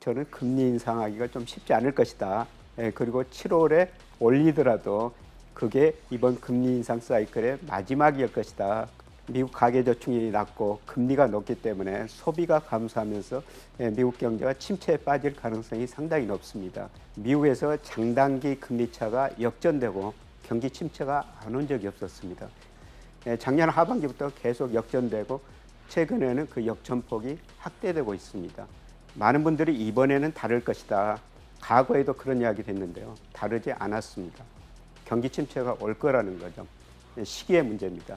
저는 금리 인상하기가 좀 쉽지 않을 것이다. 그리고 7월에 올리더라도 그게 이번 금리 인상 사이클의 마지막일 것이다. 미국 가계저축률이 낮고 금리가 높기 때문에 소비가 감소하면서 미국 경제가 침체에 빠질 가능성이 상당히 높습니다. 미국에서 장단기 금리 차가 역전되고 경기 침체가 안 온 적이 없었습니다. 작년 하반기부터 계속 역전되고 최근에는 그 역전폭이 확대되고 있습니다. 많은 분들이 이번에는 다를 것이다. 과거에도 그런 이야기를 했는데요. 다르지 않았습니다. 경기 침체가 올 거라는 거죠. 시기의 문제입니다.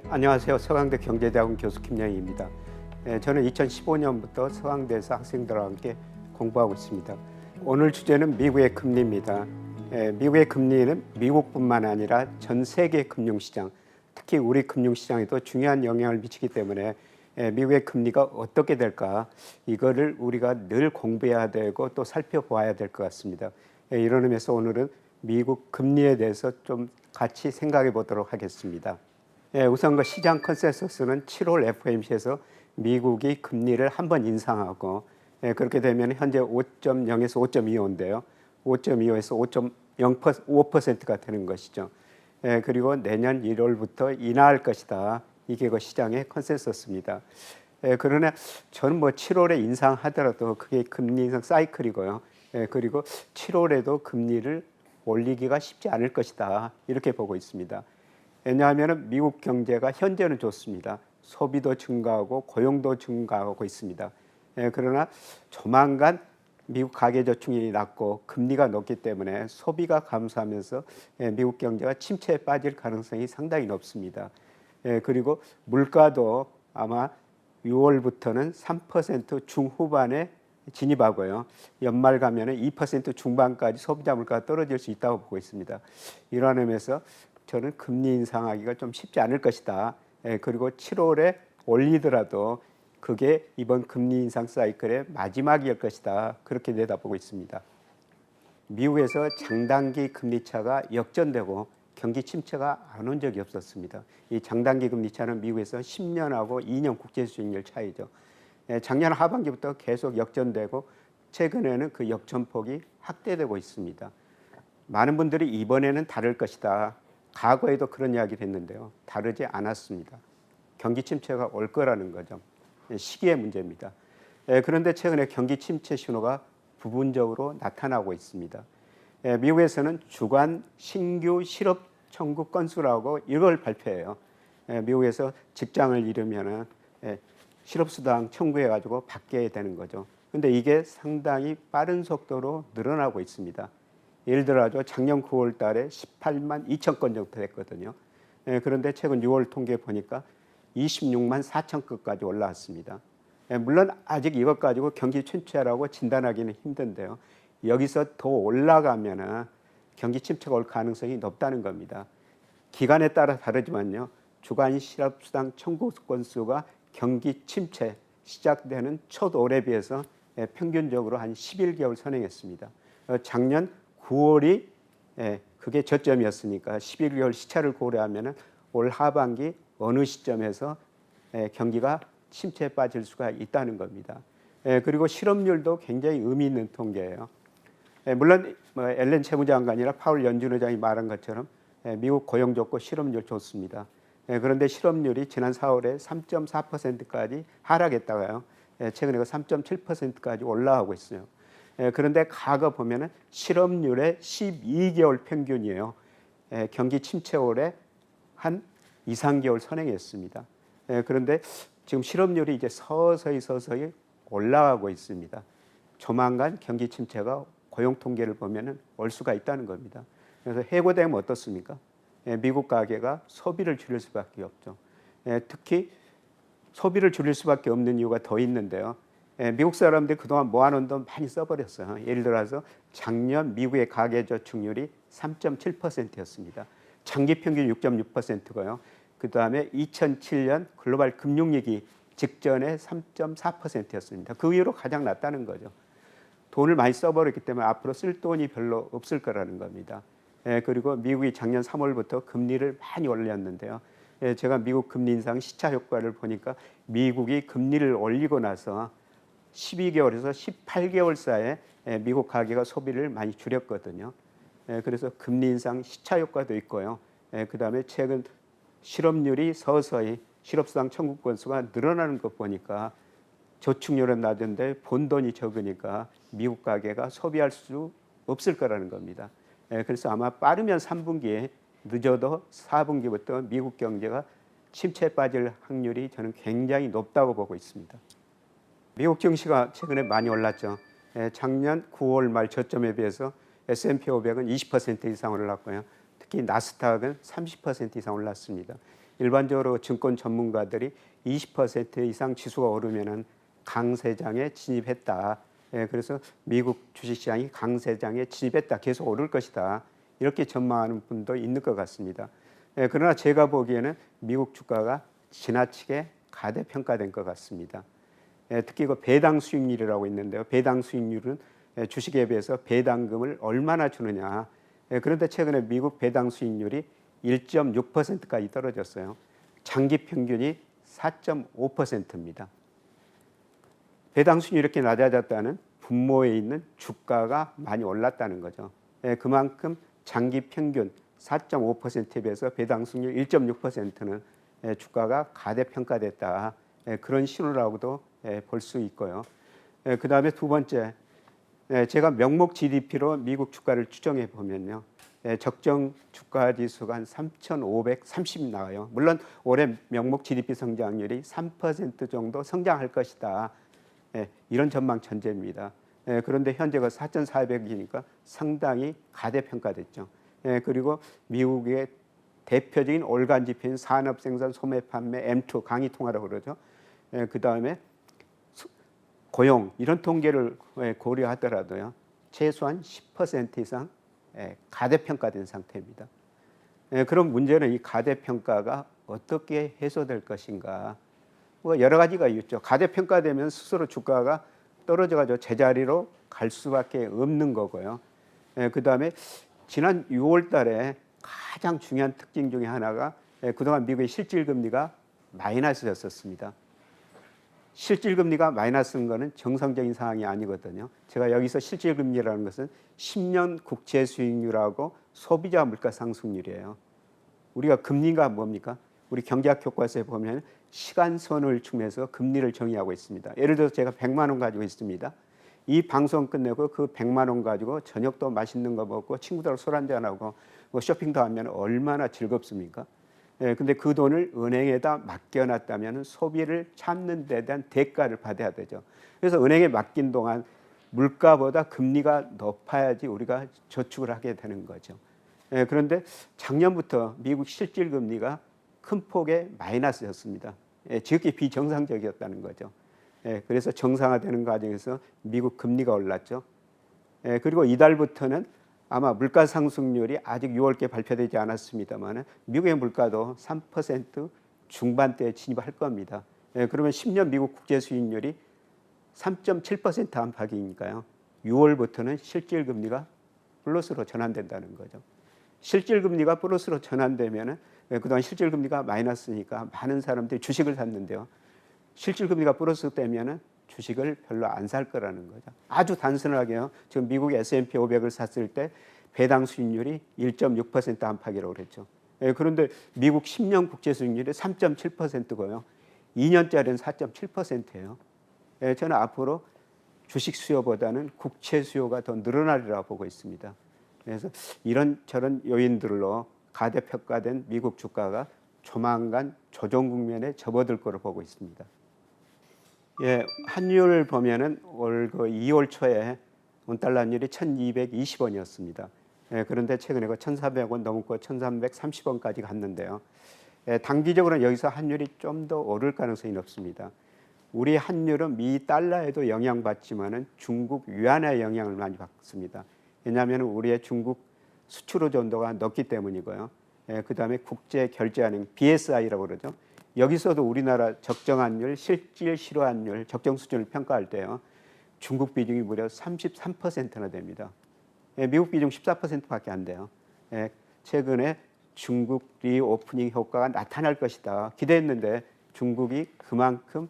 안녕하세요. 서강대 경제대학원 교수 김영희입니다. 저는 2015년부터 서강대에서 학생들과 함께 공부하고 있습니다. 오늘 주제는 미국의 금리입니다. 미국의 금리는 미국뿐만 아니라 전 세계 금융시장, 특히 우리 금융시장에도 중요한 영향을 미치기 때문에 미국의 금리가 어떻게 될까, 이거를 우리가 늘 공부해야 되고 또 살펴봐야 될 것 같습니다. 이런 의미에서 오늘은 미국 금리에 대해서 좀 같이 생각해 보도록 하겠습니다. 우선 그 시장 컨센서스는 7월 FOMC에서 미국이 금리를 한 번 인상하고 그렇게 되면 현재 5.0에서 5.25인데요. 5.25에서 5.05%가 되는 것이죠. 그리고 내년 1월부터 인하할 것이다. 이게 그 시장의 컨센서스입니다. 그러나 저는 뭐 7월에 인상하더라도 그게 금리 인상 사이클이고요. 그리고 7월에도 금리를 올리기가 쉽지 않을 것이다. 이렇게 보고 있습니다. 왜냐하면 미국 경제가 현재는 좋습니다. 소비도 증가하고 고용도 증가하고 있습니다. 그러나 조만간 미국 가계저축률이 낮고 금리가 높기 때문에 소비가 감소하면서 미국 경제가 침체에 빠질 가능성이 상당히 높습니다. 그리고 물가도 아마 6월부터는 3% 중후반에 진입하고요. 연말 가면은 2% 중반까지 소비자 물가가 떨어질 수 있다고 보고 있습니다. 이러한 의미에서 저는 금리 인상하기가 좀 쉽지 않을 것이다. 그리고 7월에 올리더라도 그게 이번 금리 인상 사이클의 마지막일 것이다. 그렇게 내다보고 있습니다. 미국에서 장단기 금리 차가 역전되고 경기 침체가 안 온 적이 없었습니다. 이 장단기 금리 차는 미국에서 10년하고 2년 국제수익률 차이죠. 작년 하반기부터 계속 역전되고 최근에는 그 역전폭이 확대되고 있습니다. 많은 분들이 이번에는 다를 것이다. 과거에도 그런 이야기를 했는데요. 다르지 않았습니다. 경기 침체가 올 거라는 거죠. 시기의 문제입니다. 그런데 최근에 경기 침체 신호가 부분적으로 나타나고 있습니다. 미국에서는 주간 신규 실업 청구 건수라고 이걸 발표해요. 미국에서 직장을 잃으면 실업수당 청구해가지고 받게 되는 거죠. 그런데 이게 상당히 빠른 속도로 늘어나고 있습니다. 예를 들어서 작년 9월 달에 18만 2천 건 정도 됐거든요. 그런데 최근 6월 통계 보니까 26만 4천 건까지 올라왔습니다. 물론 아직 이것 가지고 경기 침체라고 진단하기는 힘든데요. 여기서 더 올라가면은 경기 침체가 올 가능성이 높다는 겁니다. 기간에 따라 다르지만요. 주간 실업수당 청구 건수가 경기 침체 시작되는 첫 월에 비해서 평균적으로 한 11개월 선행했습니다. 작년 9월이 그게 저점이었으니까 11개월 시차를 고려하면 올 하반기 어느 시점에서 경기가 침체에 빠질 수가 있다는 겁니다. 그리고 실업률도 굉장히 의미 있는 통계예요. 물론 앨런 채무장관이나 파월 연준 의장이 말한 것처럼 미국 고용 좋고 실업률 좋습니다. 그런데 실업률이 지난 4월에 3.4%까지 하락했다가요. 최근에 3.7%까지 올라가고 있어요. 그런데 과거 보면은 실업률의 12개월 평균이에요. 경기 침체월에 한 2, 3개월 선행했습니다. 그런데 지금 실업률이 이제 서서히 올라가고 있습니다. 조만간 경기 침체가 고용 통계를 보면은 올 수가 있다는 겁니다. 그래서 해고되면 어떻습니까? 미국 가계가 소비를 줄일 수밖에 없죠. 특히 소비를 줄일 수밖에 없는 이유가 더 있는데요. 미국 사람들이 그동안 모아놓은 돈 많이 써버렸어요. 예를 들어서 작년 미국의 가계저축률이 3.7%였습니다. 장기 평균 6.6%고요. 그 다음에 2007년 글로벌 금융위기 직전에 3.4%였습니다. 그 이후로 가장 낮다는 거죠. 돈을 많이 써버렸기 때문에 앞으로 쓸 돈이 별로 없을 거라는 겁니다. 그리고 미국이 작년 3월부터 금리를 많이 올렸는데요. 제가 미국 금리 인상 시차 효과를 보니까 미국이 금리를 올리고 나서 12개월에서 18개월 사이에 미국 가계가 소비를 많이 줄였거든요. 그래서 금리 인상 시차 효과도 있고요. 그다음에 최근 실업률이 서서히 실업수당 청구 건수가 늘어나는 것 보니까 저축률은 낮은데 본 돈이 적으니까 미국 가계가 소비할 수 없을 거라는 겁니다. 그래서 아마 빠르면 3분기에 늦어도 4분기부터 미국 경제가 침체에 빠질 확률이 저는 굉장히 높다고 보고 있습니다. 미국 증시가 최근에 많이 올랐죠. 작년 9월 말 저점에 비해서 S&P 500은 20% 이상 올랐고요. 특히 나스닥은 30% 이상 올랐습니다. 일반적으로 증권 전문가들이 20% 이상 지수가 오르면은 강세장에 진입했다. 그래서 미국 주식시장이 강세장에 진입했다. 계속 오를 것이다. 이렇게 전망하는 분도 있는 것 같습니다. 그러나 제가 보기에는 미국 주가가 지나치게 가대평가된 것 같습니다. 특히 그 배당 수익률이라고 있는데요. 배당 수익률은 주식에 비해서 배당금을 얼마나 주느냐. 그런데 최근에 미국 배당 수익률이 1.6%까지 떨어졌어요. 장기 평균이 4.5%입니다. 배당 수익률이 이렇게 낮아졌다는 분모에 있는 주가가 많이 올랐다는 거죠. 그만큼 장기 평균 4.5%에 비해서 배당 수익률 1.6%는 주가가 가대평가됐다. 그런 신호라고도 볼 수 있고요. 그 다음에 두 번째, 제가 명목 GDP로 미국 주가를 추정해 보면요. 적정 주가 지수가 한 3,530 나와요. 물론 올해 명목 GDP 성장률이 3% 정도 성장할 것이다. 이런 전망 전제입니다. 그런데 현재가 4,400이니까 상당히 가대평가됐죠. 그리고 미국의 대표적인 올간 지표인 산업 생산 소매 판매 M2 강의 통화라고 그러죠. 그 다음에 고용 이런 통계를 고려하더라도요. 최소한 10% 이상 가대평가된 상태입니다. 그럼 문제는 이 가대평가가 어떻게 해소될 것인가. 뭐 여러 가지가 있죠. 가대평가되면 스스로 주가가 떨어져가지고 제자리로 갈 수밖에 없는 거고요. 그 다음에 지난 6월 달에 가장 중요한 특징 중에 하나가 그동안 미국의 실질금리가 마이너스였었습니다. 실질금리가 마이너스인 것은 정상적인 상황이 아니거든요. 제가 여기서 실질금리라는 것은 10년 국채 수익률하고 소비자 물가 상승률이에요. 우리가 금리가 뭡니까? 우리 경제학 교과서에 보면 시간선을 중에서 금리를 정의하고 있습니다. 예를 들어서 제가 100만 원 가지고 있습니다. 이 방송 끝내고 그 100만 원 가지고 저녁도 맛있는 거 먹고 친구들하고 술 한잔하고 뭐 쇼핑도 하면 얼마나 즐겁습니까? 근데 그 돈을 은행에다 맡겨놨다면 소비를 참는 데 대한 대가를 받아야 되죠. 그래서 은행에 맡긴 동안 물가보다 금리가 높아야지 우리가 저축을 하게 되는 거죠. 그런데 작년부터 미국 실질금리가 큰 폭의 마이너스였습니다. 지극히 비정상적이었다는 거죠. 그래서 정상화되는 과정에서 미국 금리가 올랐죠. 그리고 이달부터는 아마 물가 상승률이 아직 6월께 발표되지 않았습니다만 미국의 물가도 3% 중반대에 진입할 겁니다. 그러면 10년 미국 국제 수익률이 3.7% 안팎이니까요. 6월부터는 실질금리가 플러스로 전환된다는 거죠. 실질금리가 플러스로 전환되면 그동안 실질금리가 마이너스니까 많은 사람들이 주식을 샀는데요. 실질금리가 플러스 되면 주식을 별로 안 살 거라는 거죠. 아주 단순하게요. 지금 미국 S&P 500을 샀을 때 배당 수익률이 1.6% 안팎이라고 그랬죠. 그런데 미국 10년 국제 수익률이 3.7%고요. 2년짜리는 4.7%예요. 저는 앞으로 주식 수요보다는 국채 수요가 더 늘어나리라 보고 있습니다. 그래서 이런저런 요인들로 가대평가된 미국 주가가 조만간 조정 국면에 접어들 거로 보고 있습니다. 환율을 보면은 올 2월 초에 원달러 환율이 1,220원이었습니다. 그런데 최근에 1,400원 넘고 1,330원까지 갔는데요. 단기적으로는 여기서 환율이 좀 더 오를 가능성이 높습니다. 우리 환율은 미 달러에도 영향받지만은 중국 위안의 영향을 많이 받습니다. 왜냐하면 우리의 중국 수출 의존도가 높기 때문이고요. 그다음에 국제 결제은행 BSI라고 그러죠. 여기서도 우리나라 적정환율, 실질 실효환율, 적정 수준을 평가할 때요. 중국 비중이 무려 33%나 됩니다. 미국 비중 14%밖에 안 돼요. 최근에 중국 리오프닝 효과가 나타날 것이다 기대했는데 중국이 그만큼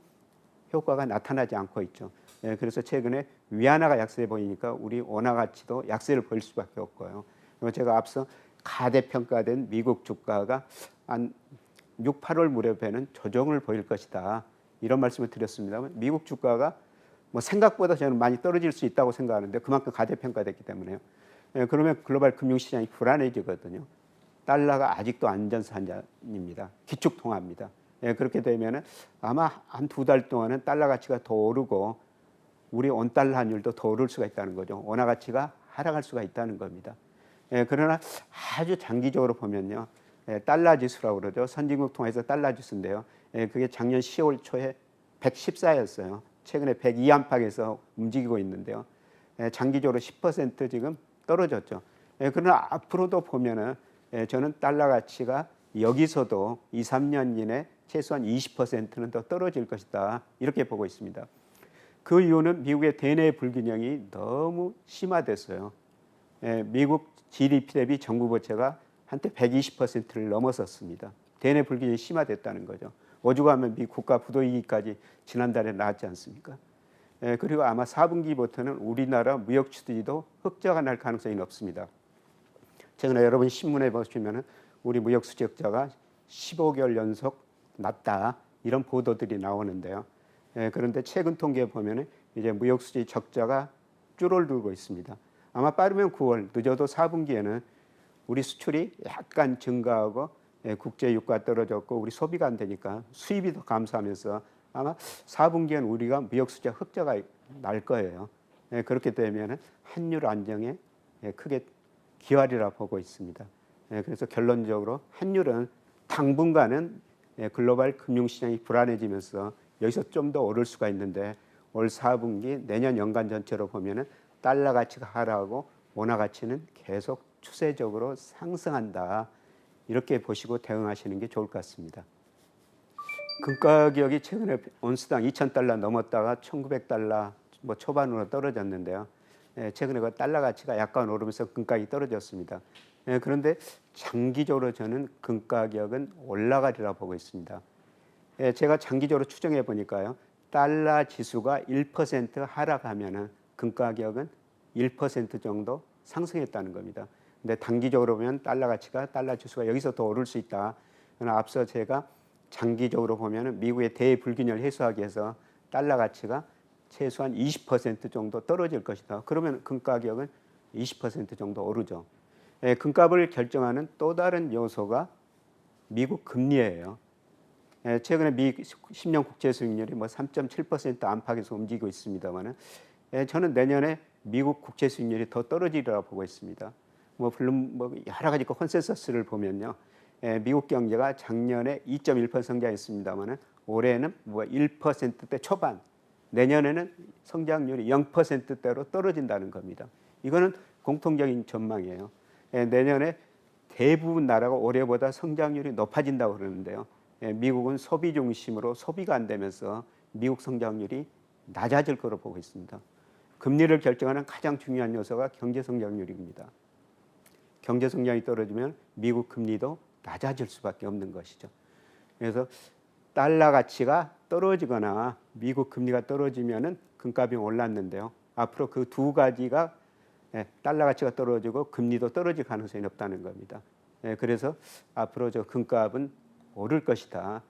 효과가 나타나지 않고 있죠. 그래서 최근에 위안화가 약세 보이니까 우리 원화 가치도 약세를 보일 수밖에 없고요. 그리고 제가 앞서 가대평가된 미국 주가가 한 6, 8월 무렵에는 조정을 보일 것이다 이런 말씀을 드렸습니다만 미국 주가가 뭐 생각보다 저는 많이 떨어질 수 있다고 생각하는데 그만큼 가대평가됐기 때문에요. 그러면 글로벌 금융시장이 불안해지거든요. 달러가 아직도 안전산입니다. 기축통화입니다. 그렇게 되면 아마 한 2달 동안은 달러 가치가 더 오르고 우리 원달러 환율도 더 오를 수가 있다는 거죠. 원화 가치가 하락할 수가 있다는 겁니다. 그러나 아주 장기적으로 보면요. 달러 지수라고 그러죠. 선진국 통해서 달러 지수인데요. 그게 작년 10월 초에 114였어요. 최근에 102 안팎에서 움직이고 있는데요. 장기적으로 10% 지금 떨어졌죠. 그러나 앞으로도 보면은 저는 달러 가치가 여기서도 2, 3년 이내 최소한 20%는 더 떨어질 것이다. 이렇게 보고 있습니다. 그 이유는 미국의 대내 불균형이 너무 심화됐어요. 미국 GDP 대비 정부 부채가 한때 120%를 넘어섰습니다. 대내 불균형이 심화됐다는 거죠. 오죽하면 미 국가 부도이익까지 지난달에 나왔지 않습니까? 그리고 아마 4분기부터는 우리나라 무역 수지도 흑자가 날 가능성이 높습니다. 최근에 여러분 신문에 보시면은 우리 무역 수지 흑자가 15개월 연속 났다 이런 보도들이 나오는데요. 그런데 최근 통계에 보면은 이제 무역 수지 적자가 줄어들고 있습니다. 아마 빠르면 9월, 늦어도 4분기에는 우리 수출이 약간 증가하고 국제 유가 떨어졌고 우리 소비가 안 되니까 수입이 더 감소하면서 아마 4분기에는 우리가 무역 수지 흑자가 날 거예요. 그렇게 되면 환율 안정에 크게 기여하리라 보고 있습니다. 그래서 결론적으로 환율은 당분간은 글로벌 금융시장이 불안해지면서 여기서 좀 더 오를 수가 있는데 올 4분기 내년 연간 전체로 보면은 달러 가치가 하락하고 원화 가치는 계속 추세적으로 상승한다. 이렇게 보시고 대응하시는 게 좋을 것 같습니다. 금 가격이 최근에 온스당 2,000달러 넘었다가 1,900달러 뭐 초반으로 떨어졌는데요. 최근에 그 달러 가치가 약간 오르면서 금 가격이 떨어졌습니다. 그런데 장기적으로 저는 금 가격은 올라가리라 보고 있습니다. 제가 장기적으로 추정해 보니까요. 달러 지수가 1% 하락하면은 금 가격은 1% 정도 상승했다는 겁니다. 근데 단기적으로 보면 달러 가치가 달러 지수가 여기서 더 오를 수 있다. 그러나 앞서 제가 장기적으로 보면은 미국의 대불균형을 해소하기 위해서 달러 가치가 최소한 20% 정도 떨어질 것이다. 그러면 금 가격은 20% 정도 오르죠. 금값을 결정하는 또 다른 요소가 미국 금리예요. 최근에 미 10년 국채 수익률이 뭐 3.7% 안팎에서 움직이고 있습니다만은 저는 내년에 미국 국채 수익률이 더 떨어지리라 보고 있습니다. 물론 여러 가지 컨센서스를 보면요, 미국 경제가 작년에 2.1% 성장했습니다만은 올해는 1%대 초반, 내년에는 성장률이 0%대로 떨어진다는 겁니다. 이거는 공통적인 전망이에요. 내년에 대부분 나라가 올해보다 성장률이 높아진다고 그러는데요. 미국은 소비 중심으로 소비가 안 되면서 미국 성장률이 낮아질 거로 보고 있습니다. 금리를 결정하는 가장 중요한 요소가 경제 성장률입니다. 경제 성장이 떨어지면 미국 금리도 낮아질 수밖에 없는 것이죠. 그래서 달러 가치가 떨어지거나 미국 금리가 떨어지면은 금값이 올랐는데요. 앞으로 그 두 가지가 달러 가치가 떨어지고 금리도 떨어질 가능성이 높다는 겁니다. 그래서 앞으로 저 금값은 오를 것이다.